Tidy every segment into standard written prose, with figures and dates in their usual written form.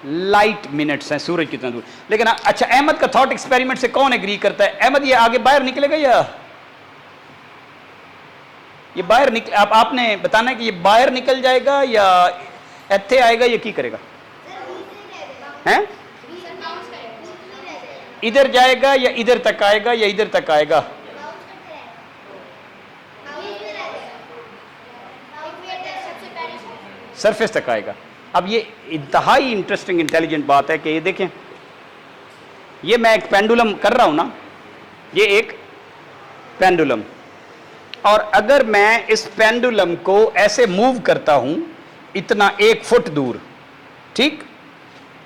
Light minutes हैं सूरज कितना दूर। लेकिन अच्छा, अहमद का थॉट एक्सपेरिमेंट से कौन एग्री करता है? अहमद ये आगे बाहर निकलेगा या ये बाहर निकल, आपने बताना है कि ये बाहर निकल जाएगा या इत्थे आएगा या की करेगा? हैं इधर जाएगा या इधर तक आएगा या इधर तक आएगा? सरफेस तक आएगा। अब ये इंतहाई इंटरेस्टिंग इंटेलिजेंट बात है कि ये देखें, ये मैं एक पेंडुलम कर रहा हूं ना, ये एक पेंडुलम, और अगर मैं इस पेंडुलम को ऐसे मूव करता हूं इतना 1 फुट दूर, ठीक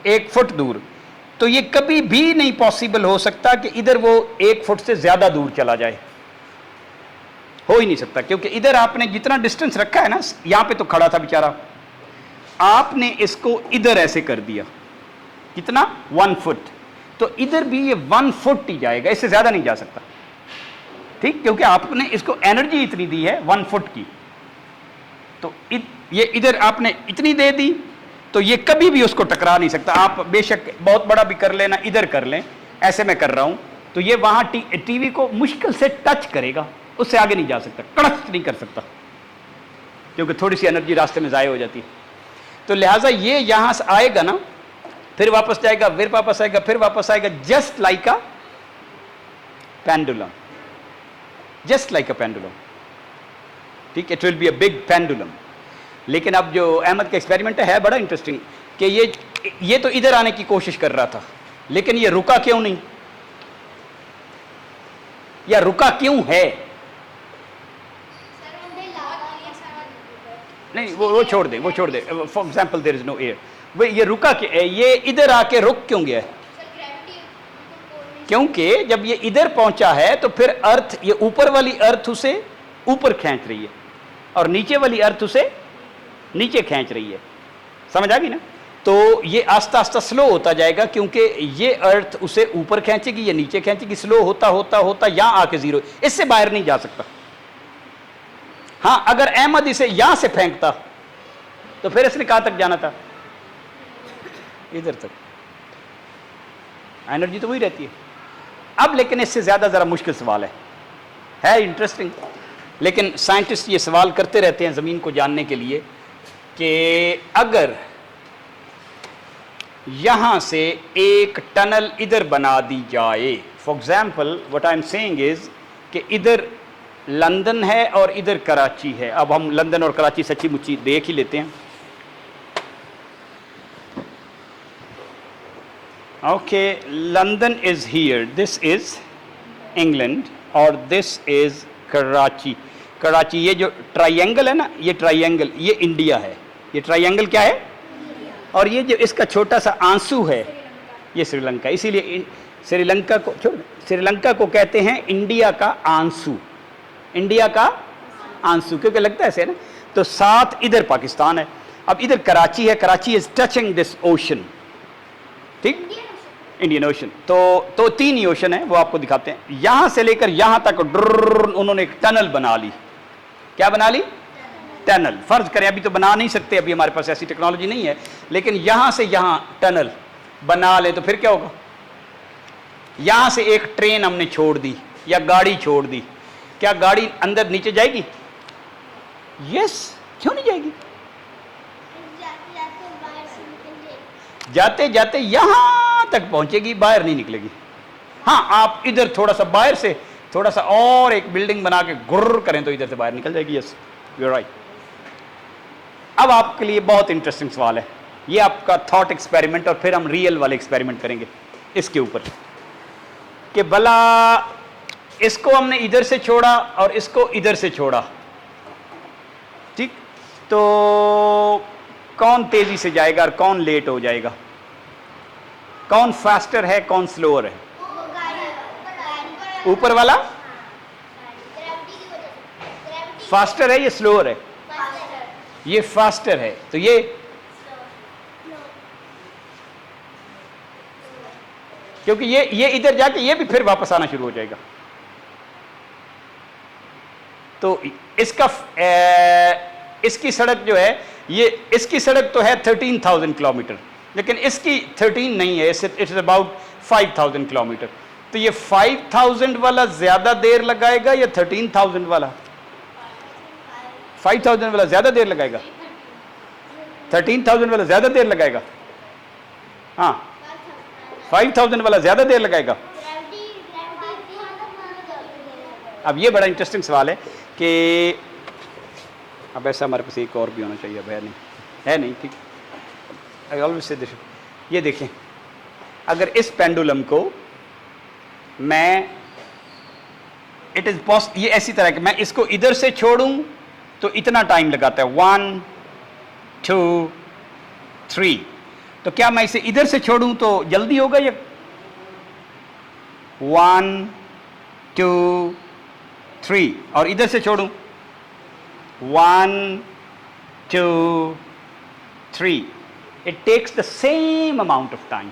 1 फुट दूर, तो ये कभी भी नहीं पॉसिबल हो सकता कि इधर वो 1 फुट से ज्यादा दूर चला जाए, हो ही नहीं सकता। क्योंकि इधर आपने जितना डिस्टेंस रखा है ना, यहां पे तो खड़ा था बेचारा, आपने इसको इधर ऐसे कर दिया, कितना 1 फुट, तो इधर भी ये 1 फुट ही जाएगा, इससे ज्यादा नहीं जा सकता, ठीक, क्योंकि आपने इसको एनर्जी इतनी दी है 1 फुट की, तो ये इधर आपने इतनी दे दी, तो ये कभी भी उसको टकरा नहीं सकता। आप बेशक बहुत बड़ा भी कर लेना, इधर कर लें, ऐसे मैं कर रहा हूं, तो ये वहां टीवी को मुश्किल से टच करेगा, उससे आगे नहीं जा सकता, कड़क नहीं कर सकता, क्योंकि थोड़ी सी एनर्जी रास्ते में ज़ाय हो जाती है। तो लिहाजा ये यहां से आएगा ना, फिर वापस जाएगा, फिर वापस आएगा, फिर वापस आएगा, just like a pendulum, just like a pendulum, ठीक, it will be a big pendulum. लेकिन अब जो अहमद का एक्सपेरिमेंट है बड़ा इंटरेस्टिंग, कि ये तो इधर आने की कोशिश कर रहा था, लेकिन ये रुका क्यों नहीं, या रुका क्यों है? नहीं, वो छोड़ दे, वो छोड़ दे। For example there is no air, वो ये रुका ये इधर आके रुक क्यों गया है? क्योंकि जब ये इधर पहुंचा है तो फिर अर्थ, ये ऊपर वाली अर्थ उसे ऊपर खींच रही है और नीचे वाली अर्थ उसे नीचे खींच रही है, समझ आ गई ना? तो ये आस्ता आस्ता स्लो होता जाएगा, क्योंकि ये अर्थ उसे ऊपर खींचेगी या नीचे खींचेगी, स्लो होता होता होता यहां आके जीरो, इससे बाहर नहीं जा सकता। हाँ, अगर अहमद इसे यहां से फेंकता तो फिर इसने कहां तक जाना था? इधर तक, एनर्जी तो वही रहती है। अब लेकिन इससे ज्यादा जरा मुश्किल सवाल है इंटरेस्टिंग, लेकिन साइंटिस्ट ये सवाल करते रहते हैं जमीन को जानने के लिए कि अगर यहां से एक टनल इधर बना दी जाए, for example what I am saying is कि इधर लंदन है और इधर कराची है। अब हम लंदन और कराची सच्ची मुच्ची देख ही लेते हैं। Okay, London is here, this is England और दिस इज कराची। कराची, ये जो ट्राइंगल है ना, ये ट्राइंगल, ये इंडिया है, ये ट्राइंगल क्या है, और ये जो इसका छोटा सा आंसू है ये श्रीलंका। इसीलिए श्रीलंका को श्रीलंका को कहते हैं इंडिया का आंसू, इंडिया का आंसू, क्योंकि लगता है ऐसे ना। तो साथ इधर पाकिस्तान है, अब इधर कराची है, Karachi is touching this ocean, ठीक, इंडियन ओशन। तो 3 ही ओशन है, वो आपको दिखाते हैं। यहां से लेकर यहां तक उन्होंने एक टनल बना ली। क्या बना ली? टनल। फर्ज करें, अभी तो बना नहीं सकते, अभी हमारे पास ऐसी टेक्नोलॉजी नहीं है, लेकिन यहां से यहां टनल बना ले तो फिर क्या होगा? यहां से एक ट्रेन हमने छोड़ दी या गाड़ी छोड़ दी, क्या गाड़ी अंदर नीचे जाएगी? यस, क्यों नहीं जाएगी? जाते जाते यहां तक पहुंचेगी, बाहर नहीं निकलेगी। हाँ, आप इधर थोड़ा सा बाहर से थोड़ा सा और एक बिल्डिंग बना के गुर्र करें तो इधर से बाहर निकल जाएगी। Yes, you are right. अब आपके लिए बहुत इंटरेस्टिंग सवाल है, ये आपका थॉट एक्सपेरिमेंट, और फिर हम रियल वाले एक्सपेरिमेंट करेंगे इसके ऊपर कि भला इसको हमने इधर से छोड़ा और इसको इधर से छोड़ा, ठीक, तो कौन तेजी से जाएगा और कौन लेट हो जाएगा? कौन फास्टर है, कौन स्लोअर है? ऊपर वाला फास्टर है, ये स्लोअर है? ये फास्टर है, तो ये क्योंकि ये इधर जाके ये भी फिर वापस आना शुरू हो जाएगा। तो इसकी सड़क जो है, ये इसकी सड़क तो है 13,000 किलोमीटर, लेकिन इसकी 13 नहीं है, इट इज अबाउट 5000 किलोमीटर। तो ये 5000 वाला ज्यादा देर लगाएगा या 13000 वाला? 5000 वाला ज्यादा देर लगाएगा, 13000 वाला ज्यादा देर लगाएगा। हाँ, 5000 वाला ज्यादा देर लगाएगा। अब ये बड़ा इंटरेस्टिंग सवाल है कि अब ऐसा हमारे पास एक और भी होना चाहिए, अब है नहीं ठीक। आई ऑलवेज से दिस, ये देखें, अगर इस पेंडुलम को मैं इट इज ये ऐसी तरह कि मैं इसको इधर से छोड़ूं तो इतना टाइम लगाता है 1 2 3, तो क्या मैं इसे इधर से छोड़ूं तो जल्दी होगा या 1 2 3, और इधर से छोड़ूं 1 2 3, it takes the same amount of time।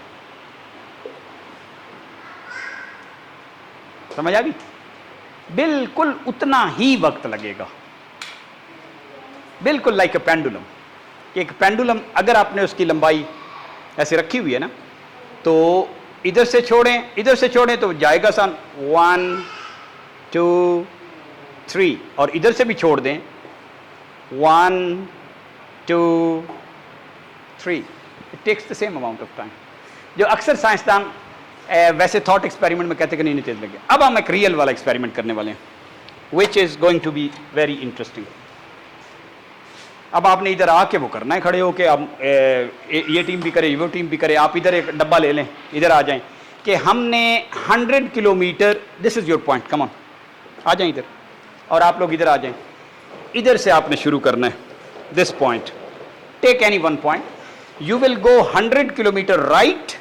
समझ आ गई? बिल्कुल उतना ही वक्त लगेगा, बिल्कुल लाइक ए पेंडुलम। एक पेंडुलम अगर आपने उसकी लंबाई ऐसे रखी हुई है ना, तो इधर से छोड़ें तो जाएगा सन 1 2 3, और इधर से भी छोड़ दें 1 2 3, it takes the same amount of time. जो अक्सर साइंसदान वैसे थॉट एक्सपेरिमेंट में कहते कि नहीं तेज लगे। अब हम एक रियल वाला एक्सपेरिमेंट करने वाले हैं, which is going to be very interesting. अब आपने इधर आके वो करना है, खड़े होके अब ये टीम भी करे वो टीम भी करे। आप इधर एक डब्बा ले लें, इधर आ जाएं कि हमने 100 kilometre, this is your point, come on आ जाएं इधर, और आप लोग इधर आ जाएं। इधर से आपने शुरू करना है, this point, take any one point, you will go 100 kilometre right,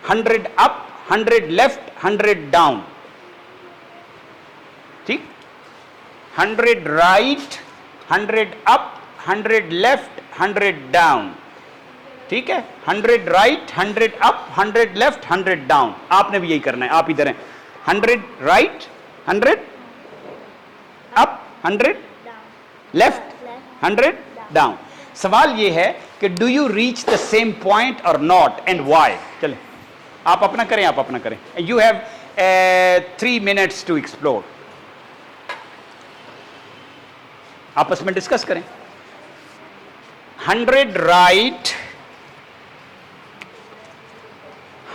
100 up, 100 left, 100 down, ठीक? 100 राइट, 100 अप, 100 लेफ्ट, 100 डाउन, ठीक है? 100 राइट, 100 अप, 100 लेफ्ट, 100 डाउन। आपने भी यही करना है। आप इधर हैं, 100 राइट, 100 अप, 100 लेफ्ट, 100 डाउन। सवाल ये है कि do you reach the same point और नॉट, एंड व्हाई? चले आप अपना करें। You have 3 minutes to explore. आपस में डिस्कस करें। 100 राइट,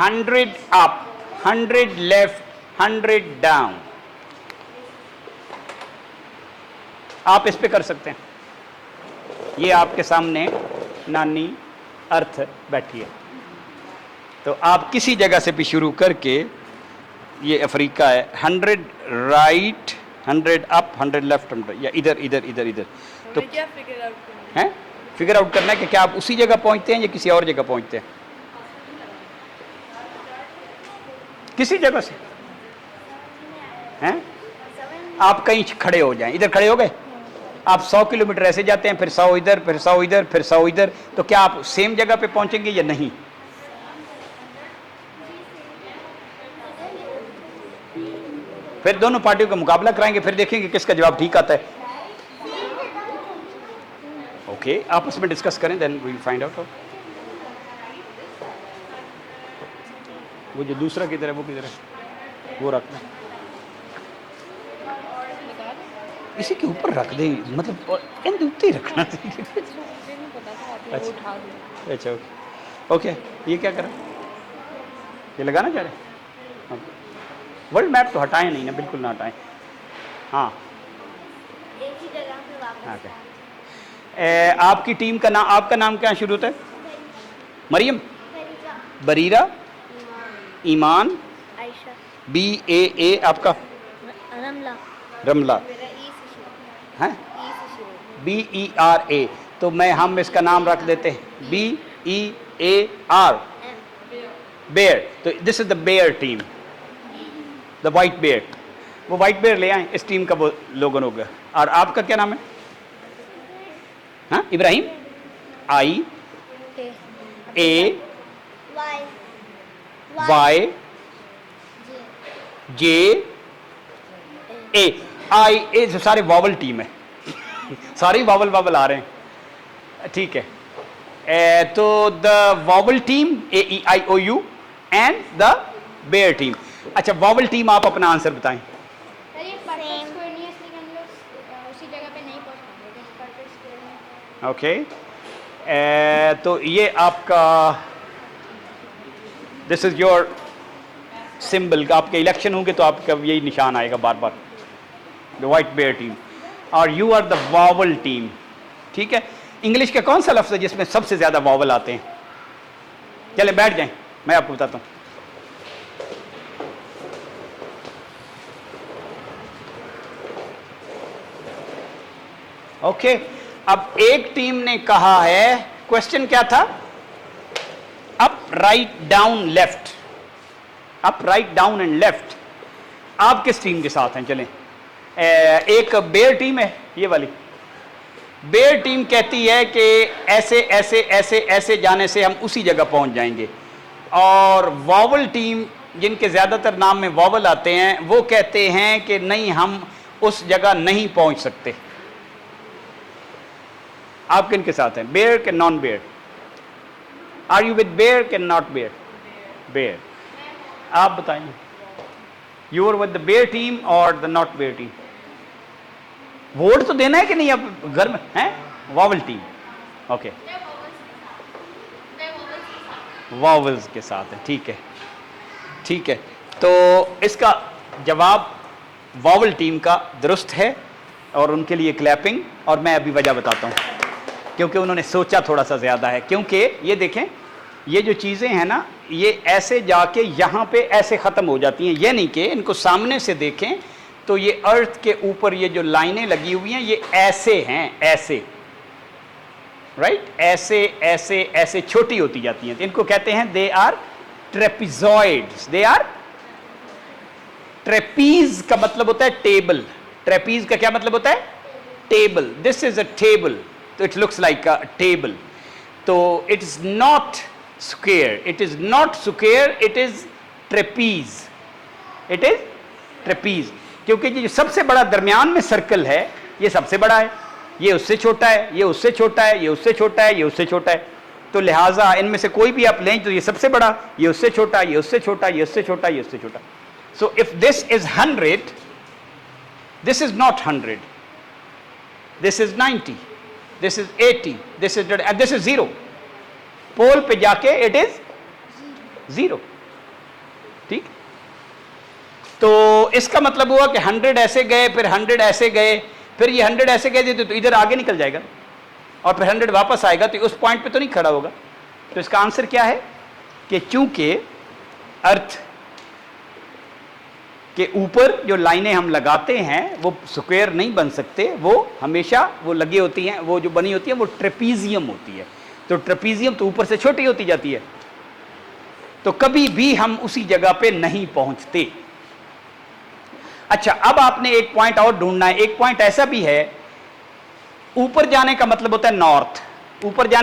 100 अप, 100 लेफ्ट, 100 डाउन। आप इस पे कर सकते हैं। ये आपके सामने नानी अर्थ बैठी है, तो आप किसी जगह से भी शुरू करके, ये अफ्रीका है, 100 राइट, 100 अप, 100 लेफ्ट, 100 या इधर तो क्या फिगर आउट करना है कि क्या आप उसी जगह पहुंचते हैं या किसी और जगह पहुंचते हैं? किसी जगह से हैं? आप कहीं खड़े हो जाएं, इधर खड़े हो गए, आप 100 किलोमीटर ऐसे जाते हैं, फिर 100 इधर, फिर 100 इधर, फिर 100 इधर, तो क्या आप सेम जगह पे पहुंचेंगे या नहीं? फिर दोनों पार्टियों का मुकाबला कराएंगे, फिर देखेंगे किसका जवाब ठीक आता है। ओके, आपस में डिस्कस करें, then we will find out. वो जो दूसरा किधर है, वो किधर है, वो रखना, इसी के ऊपर रख दे, मतलब इन ऊपर ही रखना। अच्छा ओके, ये क्या करें, ये लगाना चाह रहे? वर्ल्ड मैप तो हटाएं नहीं ना, बिल्कुल ना हटाएं। हाँ, एक ही जगह पे वापस। ओके। आपकी टीम का नाम, आपका नाम क्या शुरू होता है? मरियम, बरीरा, ईमान, आयशा, BAA, आपका रमला, रमला, हैं BERA। तो हम इसका नाम रख देते हैं BEAR, बेयर। तो this is the bear team, the white bear. वो वाइट बेयर ले आए, इस टीम का वो लोगन हो गया। और आपका क्या नाम है? हाँ, इब्राहिम, IAYJ, IA, जो सारे वावल टीम है। सारे वावल आ रहे हैं, ठीक है। तो the vowel team AEIOU and the bear team. अच्छा, वॉवल टीम आप अपना आंसर बताएं। सर ये परफेक्ट स्क्वायर नहीं है, इसलिए हम लोग उसी जगह पे नहीं पहुंच पाएंगे परफेक्ट स्क्वायर में। ओके, तो ये आपका दिस इज योर सिंबल। आपके इलेक्शन होंगे तो आपका यही निशान आएगा बार बार, द व्हाइट बेयर टीम, और you are the vowel team. ठीक है, इंग्लिश का कौन सा लफ्ज़ है जिसमें सबसे ज़्यादा वॉवल आते हैं? चले बैठ जाएं, मैं आपको बताता हूँ। ओके, अब एक टीम ने कहा है, क्वेश्चन क्या था? Up, right, down, left. Up, right, down and left. आप किस टीम के साथ हैं? चलें, एक बेयर टीम है, ये वाली बेयर टीम कहती है कि ऐसे ऐसे ऐसे ऐसे जाने से हम उसी जगह पहुंच जाएंगे, और वॉवल टीम, जिनके ज़्यादातर नाम में वॉवल आते हैं, वो कहते हैं कि नहीं, हम उस जगह नहीं पहुंच सकते। आप किन के साथ हैं? बेयर के non bear? Are you with bear के नॉट बेयर? बेयर। आप बताइए, you are with the bear team और the not bear team? Vote तो देना है कि नहीं अब घर में? हैं, वॉवल टीम। ओके, वॉवल्स के साथ है, ठीक है, ठीक है। तो इसका जवाब वॉवल टीम का दुरुस्त है, और उनके लिए क्लैपिंग। और मैं अभी वजह बताता हूँ, क्योंकि उन्होंने सोचा थोड़ा सा ज़्यादा है। क्योंकि ये देखें, ये जो चीज़ें हैं ना, ये ऐसे जाके यहाँ पे ऐसे ख़त्म हो जाती हैं। ये नहीं कि इनको सामने से देखें तो ये अर्थ के ऊपर ये जो लाइनें लगी हुई हैं, ये ऐसे हैं, ऐसे, राइट, ऐसे ऐसे ऐसे छोटी होती जाती हैं। तो इनको कहते हैं they are ट्रेपिजॉइड्स। They are, trapeze का मतलब होता है टेबल। ट्रेपीज का क्या मतलब होता है? Table. This is a table, तो it looks like a table. तो it is not square, it is not square, it is trapeze. It is trapeze, क्योंकि ये जो सबसे बड़ा दरमियान में सर्कल है, ये सबसे बड़ा है, ये उससे छोटा है, ये उससे छोटा है, ये उससे छोटा है, ये उससे छोटा है। तो लिहाजा इनमें से कोई भी आप लें तो ये सबसे बड़ा, ये उससे छोटा, ये उससे छोटा, ये उससे छोटा, ये उससे छोटा। So if this is 100, this is not 100, this is 90, this is 80, this is 0। पोल पे जाके इट इज 0। ठीक, तो इसका मतलब हुआ कि 100 ऐसे गए, फिर 100 ऐसे गए, फिर ये 100 ऐसे गए तो इधर आगे निकल जाएगा, और फिर 100 वापस आएगा, तो उस पॉइंट पे तो नहीं खड़ा होगा। तो इसका आंसर क्या है कि चूंकि अर्थ के ऊपर जो लाइनें हम लगाते हैं वो स्क्वायर नहीं बन सकते, वो हमेशा वो लगी होती हैं, वो जो बनी होती है वो ट्रेपीजियम होती है। तो ट्रेपीजियम तो ऊपर से छोटी होती जाती है, तो कभी भी हम उसी जगह पे नहीं पहुंचते। अच्छा, अब आपने एक पॉइंट और ढूंढना है। एक पॉइंट ऐसा भी है, ऊपर जाने का मतलब होता है नॉर्थ, ऊपर जाने